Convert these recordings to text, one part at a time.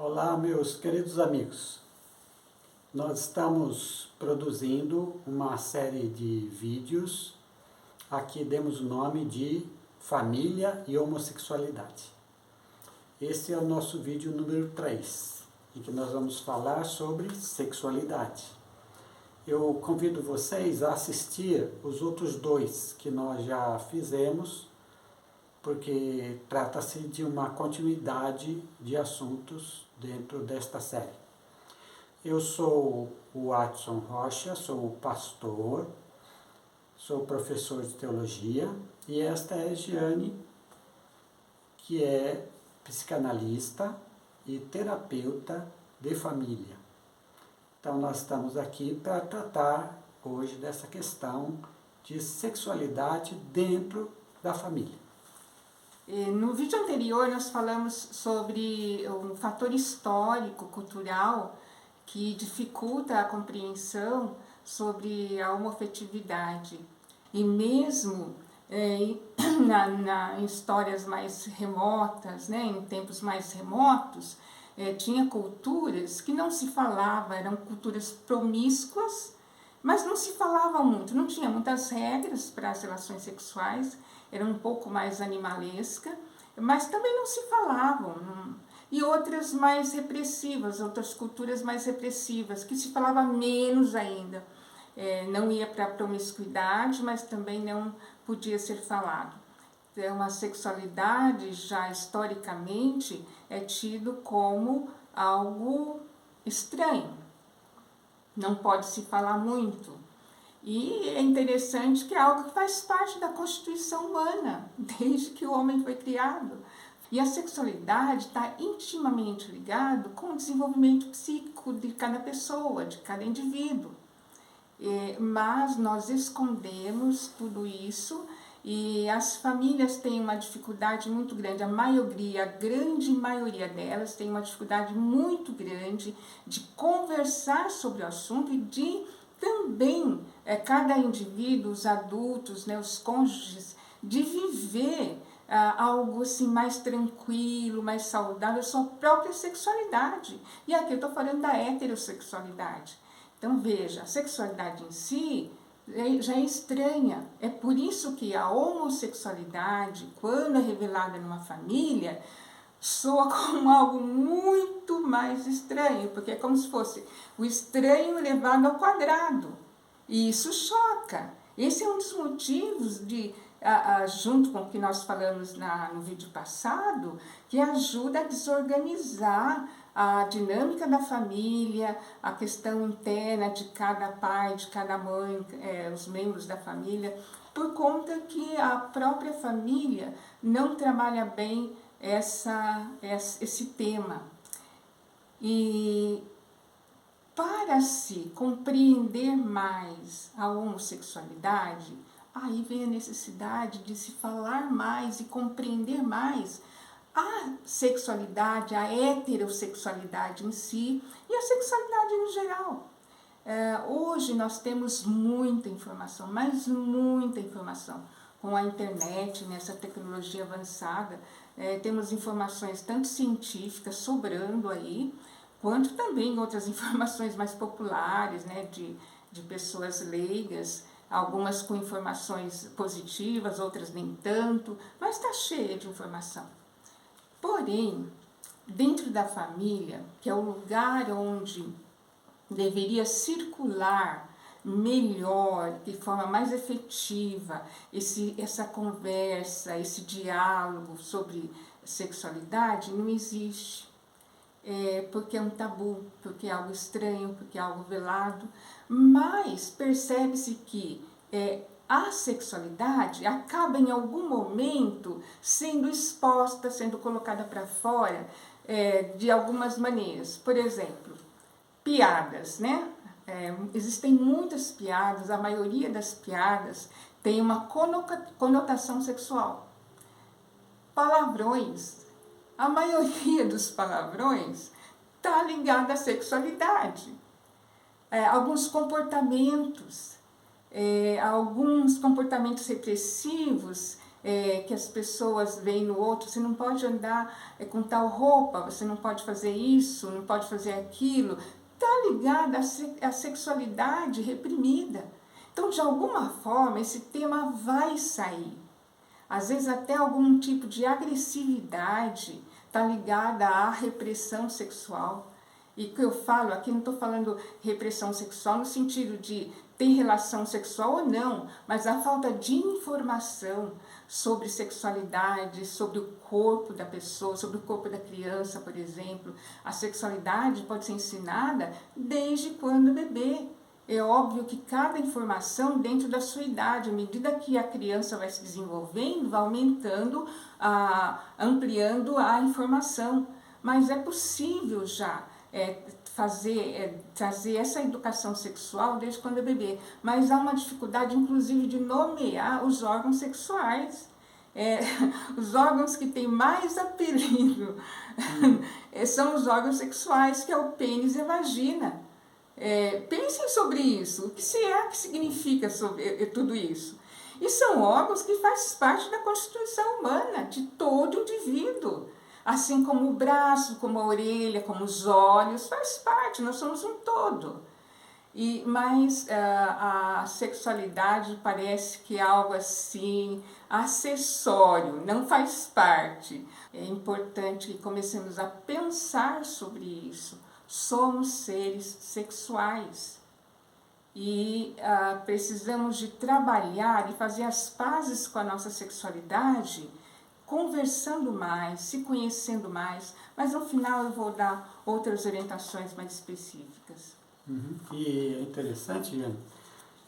Olá, meus queridos amigos. Nós estamos produzindo uma série de vídeos. Aqui demos o nome de Família e Homossexualidade. Esse é o nosso vídeo número 3, em que nós vamos falar sobre sexualidade. Eu convido vocês a assistir os outros dois que nós já fizemos, porque trata-se de uma continuidade de assuntos dentro desta série. Eu sou o Watson Rocha, sou pastor, sou professor de teologia, e esta é a Giane, que é psicanalista e terapeuta de família. Então nós estamos aqui para tratar hoje dessa questão de sexualidade dentro da família. No vídeo anterior nós falamos sobre um fator histórico, cultural, que dificulta a compreensão sobre a homoafetividade. E mesmo em histórias mais remotas, né, em tempos mais remotos, tinha culturas que não se falava, eram culturas promíscuas, mas não se falava muito, não tinha muitas regras para as relações sexuais, era um pouco mais animalesca, mas também não se falavam. E outras mais repressivas, outras culturas mais repressivas, que se falava menos ainda. Não ia para a promiscuidade, mas também não podia ser falado. Então, a sexualidade, já historicamente, é tido como algo estranho. Não pode se falar muito. E é interessante que é algo que faz parte da constituição humana, desde que o homem foi criado. E a sexualidade está intimamente ligado com o desenvolvimento psíquico de cada pessoa, de cada indivíduo. Mas nós escondemos tudo isso e as famílias têm uma dificuldade muito grande, a grande maioria delas tem uma dificuldade muito grande de conversar sobre o assunto e de também cada indivíduo, os adultos, né, os cônjuges, de viver algo assim mais tranquilo, mais saudável, sua própria sexualidade. E aqui eu estou falando da heterossexualidade. Então veja, a sexualidade em si já é estranha. É por isso que a homossexualidade, quando é revelada numa família, soa como algo muito mais estranho, porque é como se fosse o estranho levado ao quadrado. E isso choca. Esse é um dos motivos junto com o que nós falamos no vídeo passado, que ajuda a desorganizar a dinâmica da família, a questão interna de cada pai, de cada mãe, os membros da família, por conta que a própria família não trabalha bem esse tema. E para se compreender mais a homossexualidade, aí vem a necessidade de se falar mais e compreender mais a sexualidade, a heterossexualidade em si e a sexualidade no geral. Hoje nós temos muita informação, mas muita informação. Com a internet, nessa tecnologia avançada, temos informações tanto científicas sobrando aí, quanto também outras informações mais populares, né, de pessoas leigas, algumas com informações positivas, outras nem tanto, mas está cheia de informação. Porém, dentro da família, que é o lugar onde deveria circular melhor, de forma mais efetiva, essa conversa, esse diálogo sobre sexualidade, não existe. Porque é um tabu, porque é algo estranho, porque é algo velado, mas percebe-se que a sexualidade acaba em algum momento sendo exposta, sendo colocada para fora de algumas maneiras. Por exemplo, piadas, né? Existem muitas piadas, a maioria das piadas tem uma conotação sexual. Palavrões. A maioria dos palavrões está ligada à sexualidade. Alguns comportamentos repressivos que as pessoas veem no outro, você não pode andar com tal roupa, você não pode fazer isso, não pode fazer aquilo, está ligada à sexualidade reprimida. Então, de alguma forma, esse tema vai sair. Às vezes até algum tipo de agressividade está ligada à repressão sexual. E o que eu falo aqui, não estou falando repressão sexual no sentido de ter relação sexual ou não, mas a falta de informação sobre sexualidade, sobre o corpo da pessoa, sobre o corpo da criança, por exemplo. A sexualidade pode ser ensinada desde quando bebê. É óbvio que cada informação dentro da sua idade, à medida que a criança vai se desenvolvendo, vai aumentando, ampliando a informação. Mas é possível já trazer essa educação sexual desde quando é bebê. Mas há uma dificuldade, inclusive, de nomear os órgãos sexuais. Os órgãos que têm mais apelido são os órgãos sexuais, que é o pênis e a vagina. Pensem sobre isso, o que será que significa sobre tudo isso? E são órgãos que fazem parte da constituição humana, de todo indivíduo. Assim como o braço, como a orelha, como os olhos, faz parte, nós somos um todo. Mas a sexualidade parece que é algo assim, acessório, não faz parte. É importante que comecemos a pensar sobre isso. Somos seres sexuais e precisamos de trabalhar e fazer as pazes com a nossa sexualidade, conversando mais, se conhecendo mais, mas no final eu vou dar outras orientações mais específicas. E é interessante, Jane,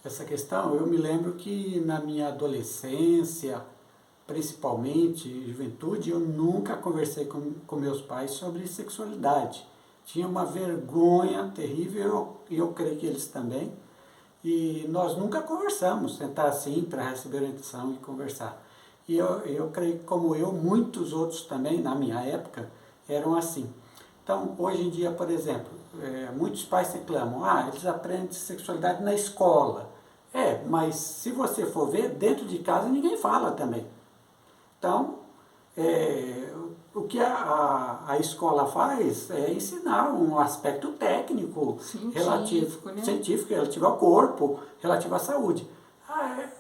essa questão. Eu me lembro que na minha adolescência, principalmente juventude, eu nunca conversei com meus pais sobre sexualidade. Tinha uma vergonha terrível, e eu creio que eles também, e nós nunca conversamos, sentar assim para receber orientação e conversar. E eu creio que, como eu, muitos outros também, na minha época, eram assim. Então, hoje em dia, por exemplo, muitos pais reclamam, eles aprendem sexualidade na escola. Mas se você for ver, dentro de casa ninguém fala também. Então, o que a escola faz é ensinar um aspecto técnico, científico, relativo ao corpo, relativo à saúde.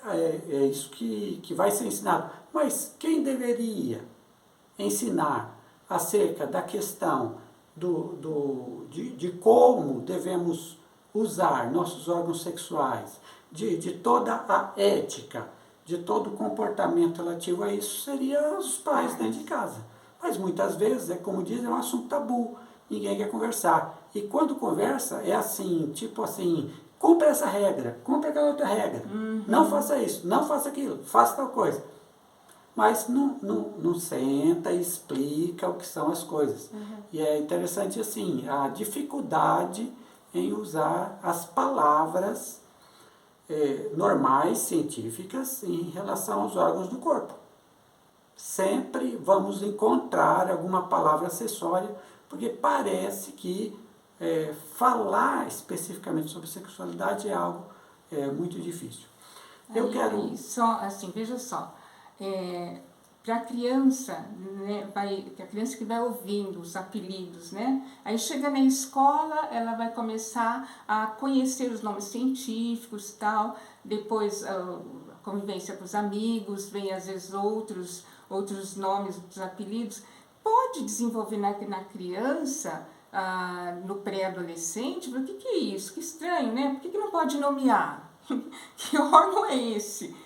É isso que vai ser ensinado. Mas quem deveria ensinar acerca da questão de como devemos usar nossos órgãos sexuais, de toda a ética, de todo o comportamento relativo a isso, seriam os pais dentro de casa. Mas muitas vezes, como dizem, é um assunto tabu, ninguém quer conversar. E quando conversa, é assim, tipo assim, cumpra essa regra, cumpra aquela outra regra, não faça isso, não faça aquilo, faça tal coisa. Mas não senta e explica o que são as coisas. E é interessante assim, a dificuldade em usar as palavras normais, científicas, em relação aos órgãos do corpo. Sempre vamos encontrar alguma palavra acessória, porque parece que falar especificamente sobre sexualidade é algo muito difícil. Eu quero... Só, assim, veja só, para a criança, né, a criança que vai ouvindo os apelidos, né, aí chega na escola, ela vai começar a conhecer os nomes científicos e tal, depois a convivência com os amigos, vem às vezes outros nomes, outros apelidos, pode desenvolver na criança, no pré-adolescente, o que é isso? Que estranho, né? Por que não pode nomear? Que órgão é esse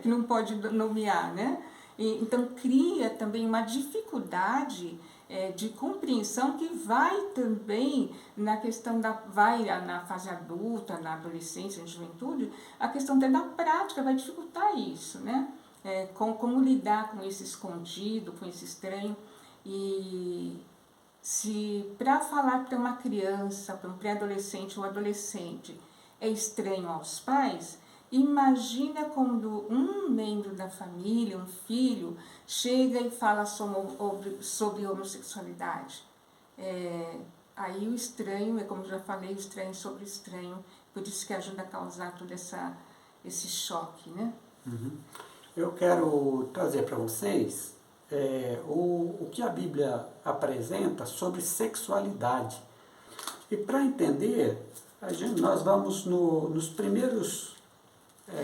que não pode nomear, né? Então cria também uma dificuldade de compreensão que vai também na questão na fase adulta, na adolescência, na juventude, a questão até da prática vai dificultar isso, né? Como lidar com esse escondido, com esse estranho. E se para falar para uma criança, para um pré-adolescente ou adolescente, é estranho aos pais, imagina quando um membro da família, um filho, chega e fala sobre homossexualidade. Aí o estranho, como eu já falei, o estranho sobre o estranho, por isso que ajuda a causar todo esse choque, né? eu quero trazer para vocês o que a Bíblia apresenta sobre sexualidade. E para entender, nós vamos nos primeiros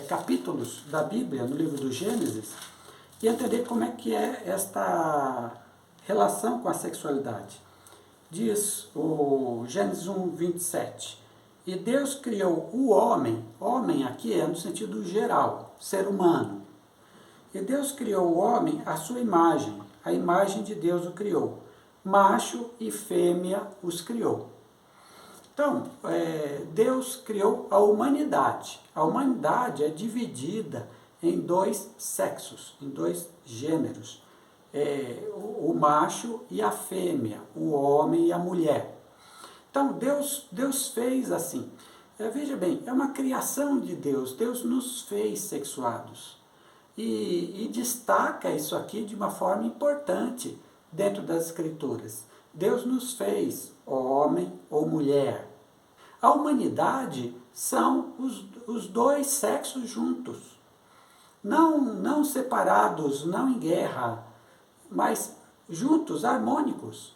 capítulos da Bíblia, no livro do Gênesis, e entender como é que é esta relação com a sexualidade. Diz o Gênesis 1, 27, e Deus criou o homem aqui é no sentido geral, ser humano. E Deus criou o homem à sua imagem, a imagem de Deus o criou. Macho e fêmea os criou. Então, Deus criou a humanidade. A humanidade é dividida em dois sexos, em dois gêneros. O macho e a fêmea, o homem e a mulher. Então, Deus fez assim. Veja bem, é uma criação de Deus. Deus nos fez sexuados. E destaca isso aqui de uma forma importante dentro das Escrituras. Deus nos fez homem ou mulher. A humanidade são os dois sexos juntos. Não separados, não em guerra, mas juntos, harmônicos.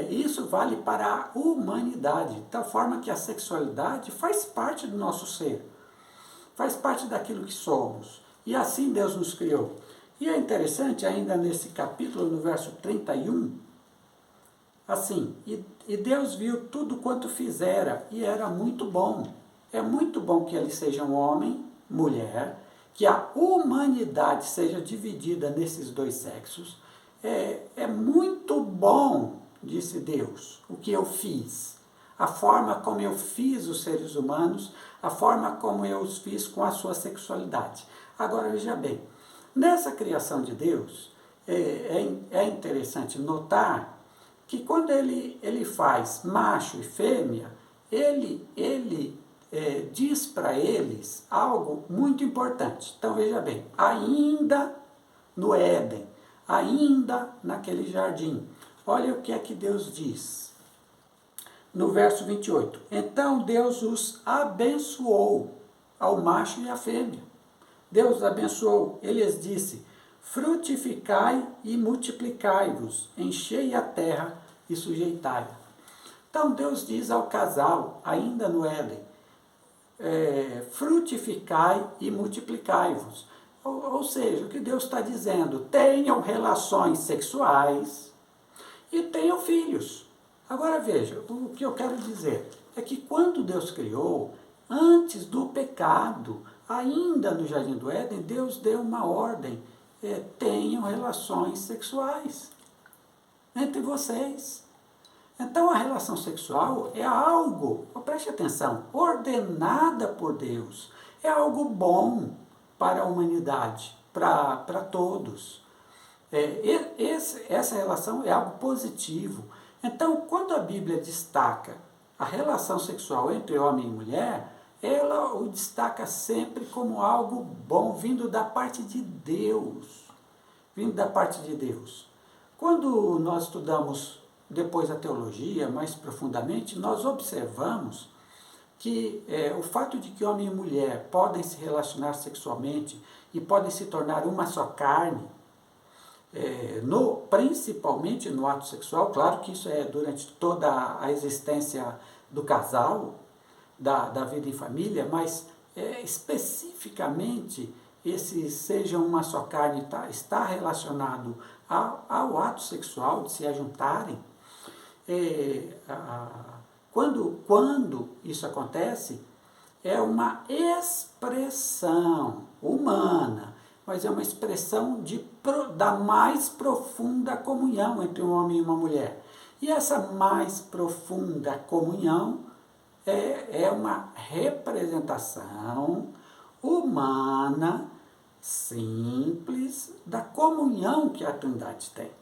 Isso vale para a humanidade, de tal forma que a sexualidade faz parte do nosso ser, faz parte daquilo que somos. E assim Deus nos criou. E é interessante, ainda nesse capítulo, no verso 31, assim, e Deus viu tudo quanto fizera, e era muito bom. É muito bom que eles sejam homem, mulher, que a humanidade seja dividida nesses dois sexos. É muito bom, disse Deus, o que eu fiz. A forma como eu fiz os seres humanos, a forma como eu os fiz com a sua sexualidade. Agora, veja bem, nessa criação de Deus, é interessante notar que quando ele faz macho e fêmea, ele diz para eles algo muito importante. Então, veja bem, ainda no Éden, ainda naquele jardim, olha o que é que Deus diz. No verso 28, então Deus os abençoou, ao macho e à fêmea. Deus os abençoou, ele lhes disse, frutificai e multiplicai-vos, enchei a terra e sujeitai-a. Então Deus diz ao casal, ainda no Éden, frutificai e multiplicai-vos. Ou seja, o que Deus está dizendo, tenham relações sexuais e tenham filhos. Agora veja, o que eu quero dizer é que quando Deus criou, antes do pecado, ainda no Jardim do Éden, Deus deu uma ordem, tenham relações sexuais entre vocês. Então a relação sexual é algo, preste atenção, ordenada por Deus, é algo bom para a humanidade, para todos. Essa relação é algo positivo. Então, quando a Bíblia destaca a relação sexual entre homem e mulher, ela o destaca sempre como algo bom, vindo da parte de Deus. Vindo da parte de Deus. Quando nós estudamos depois a teologia mais profundamente, nós observamos que o fato de que homem e mulher podem se relacionar sexualmente e podem se tornar uma só carne, principalmente no ato sexual, claro que isso é durante toda a existência do casal, da vida em família, mas especificamente esse sejam uma só carne está relacionado ao ato sexual, de se ajuntarem. Quando isso acontece, é uma expressão humana, mas é uma expressão da mais profunda comunhão entre um homem e uma mulher. E essa mais profunda comunhão é uma representação humana, simples, da comunhão que a Trindade tem.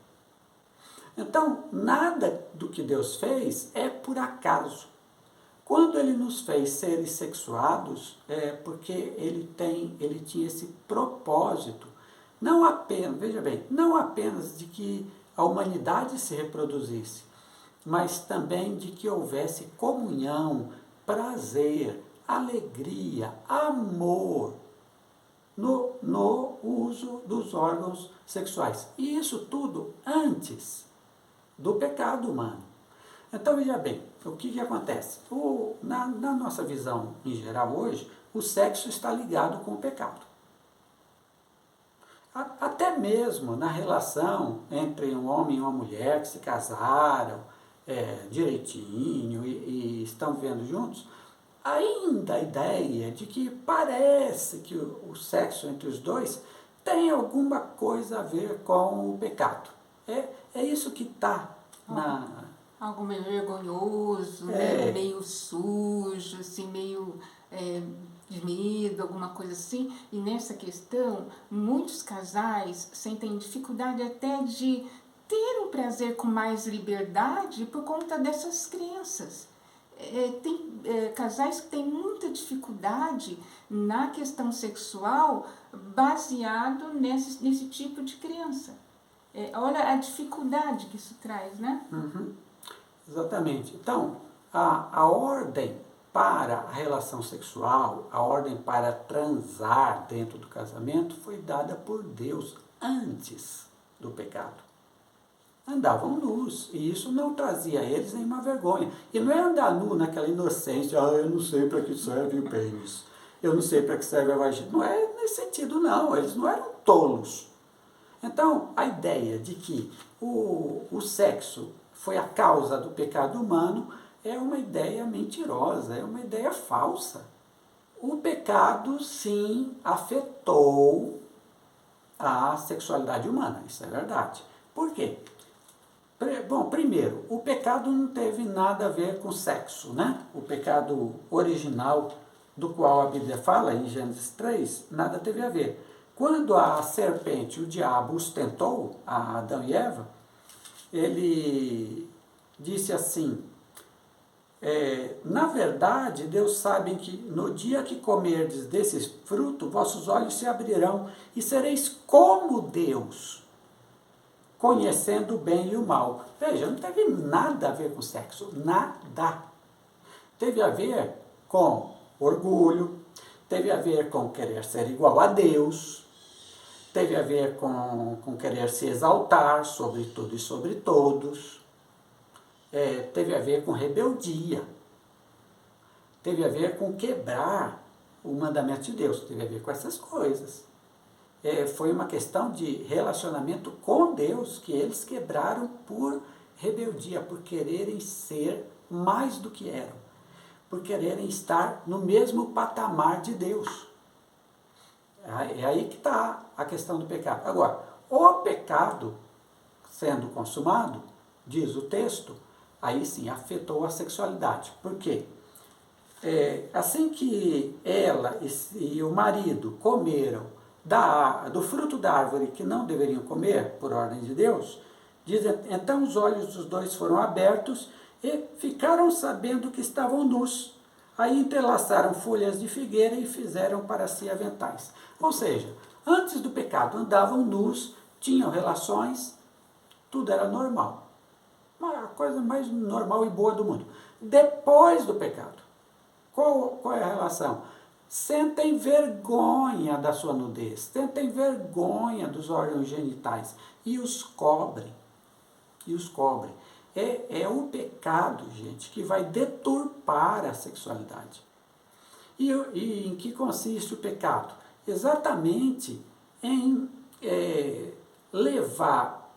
Então, nada do que Deus fez é por acaso. Quando Ele nos fez seres sexuados, é porque Ele tinha esse propósito, não apenas, veja bem, não apenas de que a humanidade se reproduzisse, mas também de que houvesse comunhão, prazer, alegria, amor no uso dos órgãos sexuais. E isso tudo antes do pecado humano. Então, veja bem, o que acontece? Na nossa visão em geral hoje, o sexo está ligado com o pecado. Até mesmo na relação entre um homem e uma mulher que se casaram direitinho e estão vivendo juntos, ainda a ideia de que parece que o sexo entre os dois tem alguma coisa a ver com o pecado. É isso que está na... Algo meio vergonhoso, né? Meio sujo, assim, meio de medo, alguma coisa assim. E nessa questão, muitos casais sentem dificuldade até de ter um prazer com mais liberdade por conta dessas crenças. Tem casais que têm muita dificuldade na questão sexual baseado nesse tipo de crença. Olha a dificuldade que isso traz, né? Uhum. Exatamente. Então, a ordem para a relação sexual, a ordem para transar dentro do casamento foi dada por Deus antes do pecado. Andavam nus, e isso não trazia a eles nenhuma vergonha. E não é andar nu naquela inocência, eu não sei para que serve o pênis, eu não sei para que serve a vagina. Não é nesse sentido, não. Eles não eram tolos. Então, a ideia de que o sexo foi a causa do pecado humano é uma ideia mentirosa, é uma ideia falsa. O pecado, sim, afetou a sexualidade humana, isso é verdade. Por quê? Bom, primeiro, o pecado não teve nada a ver com sexo, né? O pecado original do qual a Bíblia fala, em Gênesis 3, nada teve a ver. Quando a serpente, o diabo, os tentou, a Adão e Eva, ele disse assim, na verdade, Deus sabe que no dia que comerdes desse fruto, vossos olhos se abrirão e sereis como Deus, conhecendo o bem e o mal. Veja, não teve nada a ver com sexo, nada. Teve a ver com orgulho, teve a ver com querer ser igual a Deus, teve a ver com querer se exaltar sobre tudo e sobre todos, teve a ver com rebeldia, teve a ver com quebrar o mandamento de Deus, teve a ver com essas coisas. Foi uma questão de relacionamento com Deus que eles quebraram por rebeldia, por quererem ser mais do que eram, por quererem estar no mesmo patamar de Deus. É aí que está a questão do pecado. Agora, o pecado sendo consumado, diz o texto, aí sim afetou a sexualidade. Por quê? Assim que ela e o marido comeram do fruto da árvore que não deveriam comer, por ordem de Deus, diz, então os olhos dos dois foram abertos e ficaram sabendo que estavam nus. Aí entrelaçaram folhas de figueira e fizeram para si aventais. Ou seja, antes do pecado andavam nus, tinham relações, tudo era normal. A coisa mais normal e boa do mundo. Depois do pecado, qual é a relação? Sentem vergonha da sua nudez, sentem vergonha dos órgãos genitais e os cobrem. É o pecado, gente, que vai deturpar a sexualidade. E em que consiste o pecado? Exatamente em levar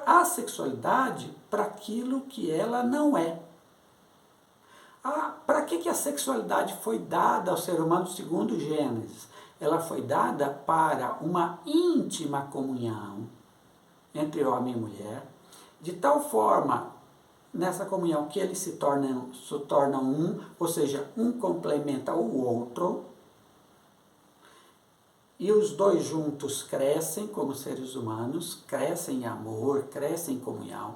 a sexualidade para aquilo que ela não é. Para que a sexualidade foi dada ao ser humano segundo Gênesis? Ela foi dada para uma íntima comunhão entre homem e mulher, de tal forma, nessa comunhão, que eles se tornam um, ou seja, um complementa o outro, e os dois juntos crescem como seres humanos, crescem em amor, crescem em comunhão.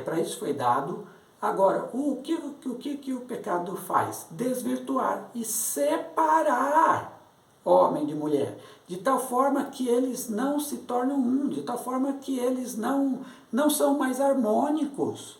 Para isso foi dado. Agora, o que o pecado faz? Desvirtuar e separar homem de mulher, de tal forma que eles não se tornam um, de tal forma que eles não são mais harmônicos,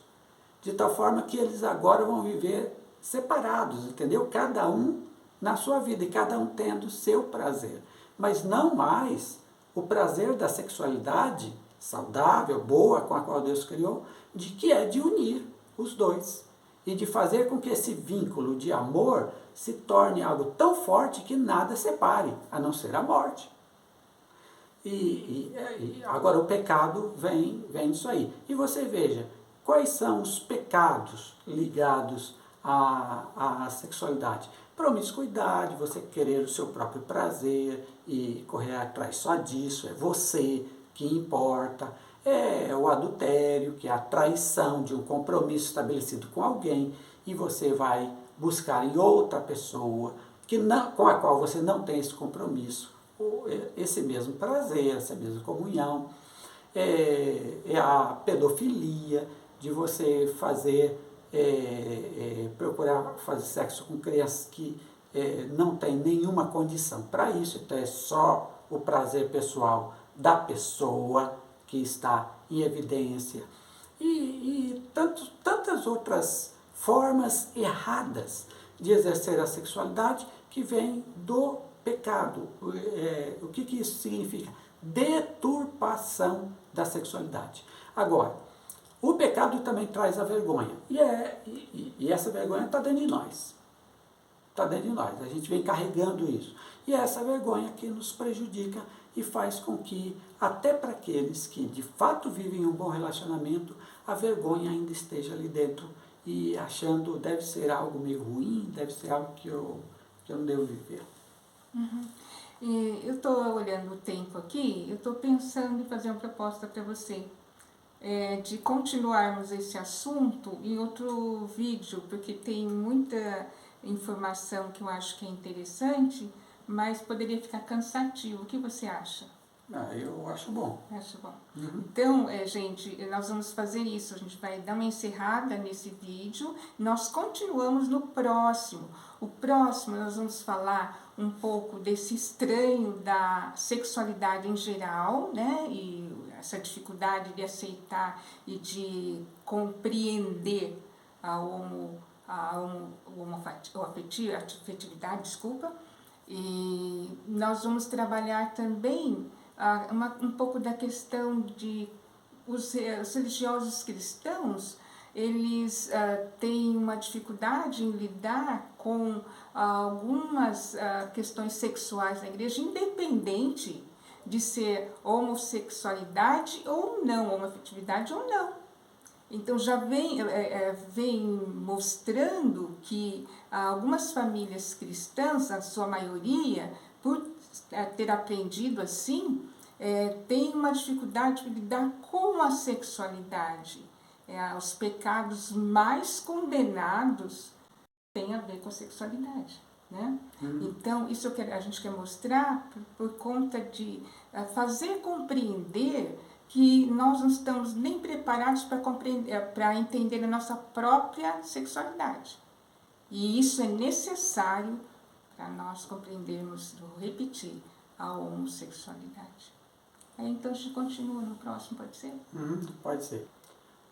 de tal forma que eles agora vão viver separados, entendeu? Cada um na sua vida e cada um tendo seu prazer. mas não mais o prazer da sexualidade saudável, boa, com a qual Deus criou, que é de unir os dois e de fazer com que esse vínculo de amor se torne algo tão forte que nada separe, a não ser a morte. E agora o pecado vem disso aí. E você veja, quais são os pecados ligados à sexualidade? Promiscuidade, você querer o seu próprio prazer e correr atrás só disso, é você que importa. É o adultério, que é a traição de um compromisso estabelecido com alguém e você vai buscar em outra pessoa com a qual você não tem esse compromisso, esse mesmo prazer, essa mesma comunhão. É a pedofilia, de você procurar fazer sexo com crianças que não tem nenhuma condição para isso, então é só o prazer pessoal da pessoa que está em evidência. E tantas outras formas erradas de exercer a sexualidade que vêm do pecado. O que isso significa? Deturpação da sexualidade. Agora, o pecado também traz a vergonha. E essa vergonha está dentro de nós. Está dentro de nós. A gente vem carregando isso. E é essa vergonha que nos prejudica e faz com que, até para aqueles que de fato vivem um bom relacionamento, a vergonha ainda esteja ali dentro e achando deve ser algo meio ruim, deve ser algo que eu não devo viver. Uhum. Eu estou olhando o tempo aqui, eu estou pensando em fazer uma proposta para você, de continuarmos esse assunto em outro vídeo, porque tem muita informação que eu acho que é interessante, mas poderia ficar cansativo. O que você acha? Eu acho bom. Acho bom. Uhum. Então, gente, nós vamos fazer isso. A gente vai dar uma encerrada nesse vídeo. Nós continuamos no próximo. O próximo nós vamos falar um pouco desse estranho da sexualidade em geral, né? E essa dificuldade de aceitar e de compreender a afetividade, desculpa. E nós vamos trabalhar também um pouco da questão de os religiosos cristãos, eles têm uma dificuldade em lidar com algumas questões sexuais na igreja, independente de ser homossexualidade ou não, homoafetividade ou não. Então já vem mostrando que algumas famílias cristãs, a sua maioria, por ter aprendido assim, tem uma dificuldade de lidar com a sexualidade. Os pecados mais condenados têm a ver com a sexualidade, né? Então, isso a gente quer mostrar por conta de fazer compreender que nós não estamos nem preparados para entender a nossa própria sexualidade. E isso é necessário para nós compreendermos, vou repetir, a homossexualidade. Então a gente continua no próximo, pode ser? Pode ser.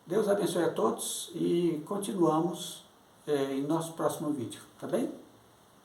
Deus abençoe a todos e continuamos em nosso próximo vídeo, tá bem?